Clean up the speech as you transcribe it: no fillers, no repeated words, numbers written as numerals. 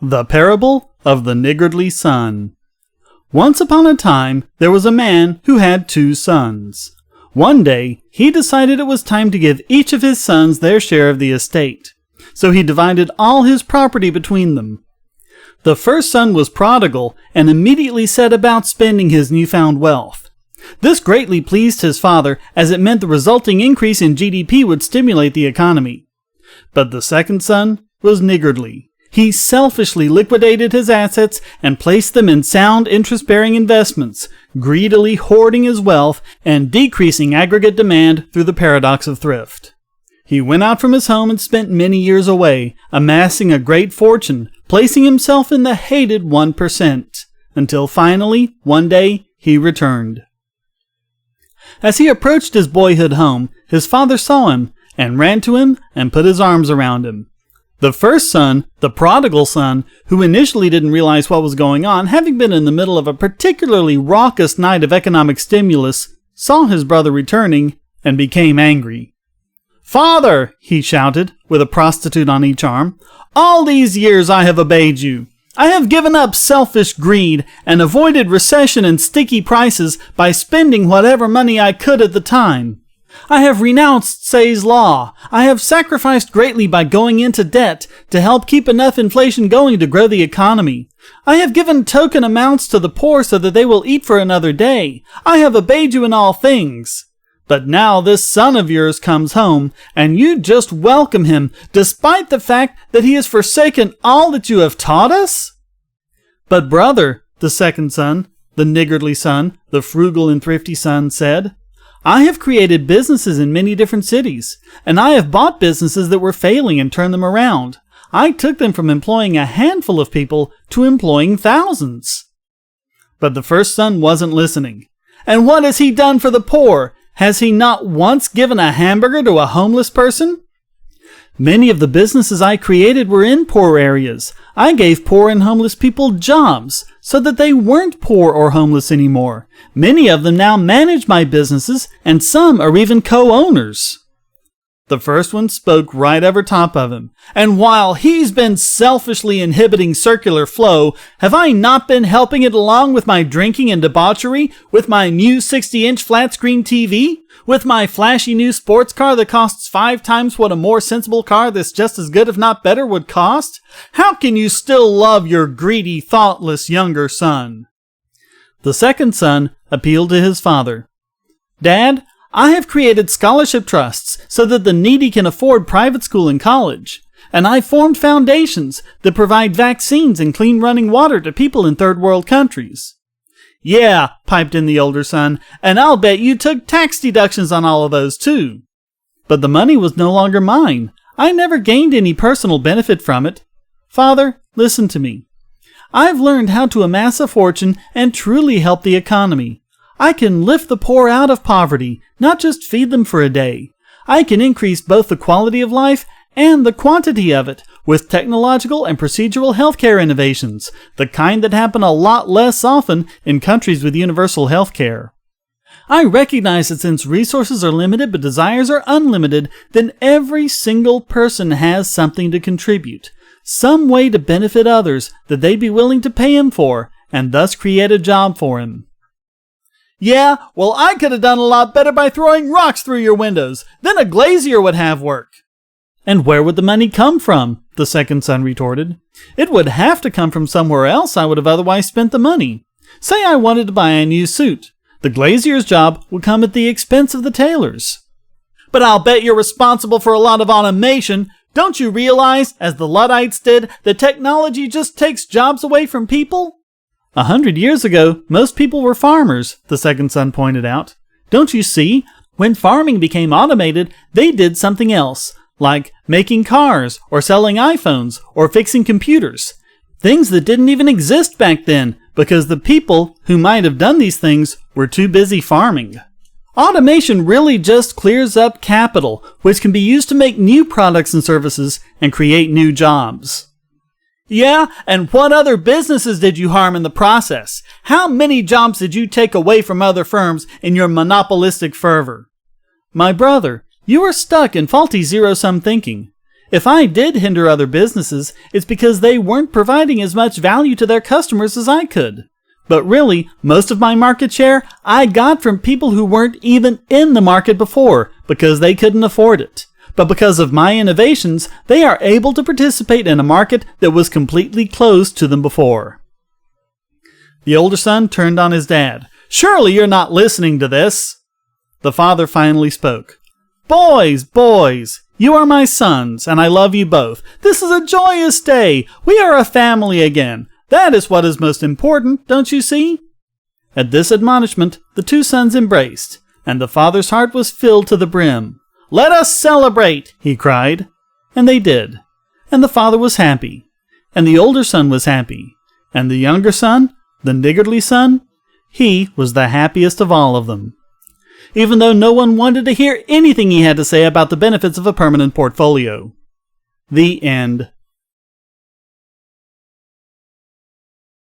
The Parable of the Niggardly Son. Once upon a time, there was a man who had 2 sons. One day, he decided it was time to give each of his sons their share of the estate. So he divided all his property between them. The first son was Prodigal and immediately set about spending his newfound wealth. This greatly pleased his father, as it meant the resulting increase in GDP would stimulate the economy. But the second son was Niggardly. He selfishly liquidated his assets and placed them in sound interest-bearing investments, greedily hoarding his wealth and decreasing aggregate demand through the paradox of thrift. He went out from his home and spent many years away, amassing a great fortune, placing himself in the hated 1%, until finally, one day, he returned. As he approached his boyhood home, his father saw him and ran to him and put his arms around him. The first son, the prodigal son, who initially didn't realize what was going on, having been in the middle of a particularly raucous night of economic stimulus, saw his brother returning and became angry. "Father," he shouted, with a prostitute on each arm, "all these years I have obeyed you. I have given up selfish greed and avoided recession and sticky prices by spending whatever money I could at the time. I have renounced Say's law. I have sacrificed greatly by going into debt to help keep enough inflation going to grow the economy. I have given token amounts to the poor so that they will eat for another day. I have obeyed you in all things. But now this son of yours comes home, and you just welcome him, despite the fact that he has forsaken all that you have taught us?" "But brother," the second son, the niggardly son, the frugal and thrifty son, said, "I have created businesses in many different cities, and I have bought businesses that were failing and turned them around. I took them from employing a handful of people to employing thousands." But the first son wasn't listening. "And what has he done for the poor? Has he not once given a hamburger to a homeless person?" "Many of the businesses I created were in poor areas. I gave poor and homeless people jobs so that they weren't poor or homeless anymore. Many of them now manage my businesses, and some are even co-owners." The first one spoke right over top of him. "And while he's been selfishly inhibiting circular flow, have I not been helping it along with my drinking and debauchery, with my new 60-inch flat-screen TV, with my flashy new sports car that costs 5 times what a more sensible car that's just as good if not better would cost? How can you still love your greedy, thoughtless younger son?" The second son appealed to his father. "Dad, I have created scholarship trusts so that the needy can afford private school and college. And I formed foundations that provide vaccines and clean running water to people in third world countries." "Yeah," piped in the older son, "and I'll bet you took tax deductions on all of those too." "But the money was no longer mine. I never gained any personal benefit from it. Father, listen to me. I've learned how to amass a fortune and truly help the economy. I can lift the poor out of poverty, not just feed them for a day. I can increase both the quality of life and the quantity of it with technological and procedural healthcare innovations, the kind that happen a lot less often in countries with universal healthcare. I recognize that since resources are limited but desires are unlimited, then every single person has something to contribute, some way to benefit others that they'd be willing to pay him for, and thus create a job for him." "Yeah, well, I could have done a lot better by throwing rocks through your windows. Then a glazier would have work." "And where would the money come from?" the second son retorted. "It would have to come from somewhere else I would have otherwise spent the money. Say I wanted to buy a new suit. The glazier's job would come at the expense of the tailor's." "But I'll bet you're responsible for a lot of automation. Don't you realize, as the Luddites did, that technology just takes jobs away from people?" 100 years ago, most people were farmers, the second son pointed out. "Don't you see? When farming became automated, they did something else, like making cars, or selling iPhones, or fixing computers. Things that didn't even exist back then, because the people who might have done these things were too busy farming. Automation really just clears up capital, which can be used to make new products and services and create new jobs." "Yeah, and what other businesses did you harm in the process? How many jobs did you take away from other firms in your monopolistic fervor?" "My brother, you are stuck in faulty zero-sum thinking. If I did hinder other businesses, it's because they weren't providing as much value to their customers as I could. But really, most of my market share I got from people who weren't even in the market before because they couldn't afford it. But because of my innovations, they are able to participate in a market that was completely closed to them before. The older son turned on his dad. Surely you're not listening to this. The father finally spoke. Boys, you are my sons, and I love you both. This is a joyous day. We are a family again. That is what is most important, don't you see? At this admonishment, the two sons embraced, and the father's heart was filled to the brim. Let us celebrate, he cried. And they did. And the father was happy. And the older son was happy. And the younger son, the niggardly son, he was the happiest of all of them. Even though no one wanted to hear anything he had to say about the benefits of a permanent portfolio. The end.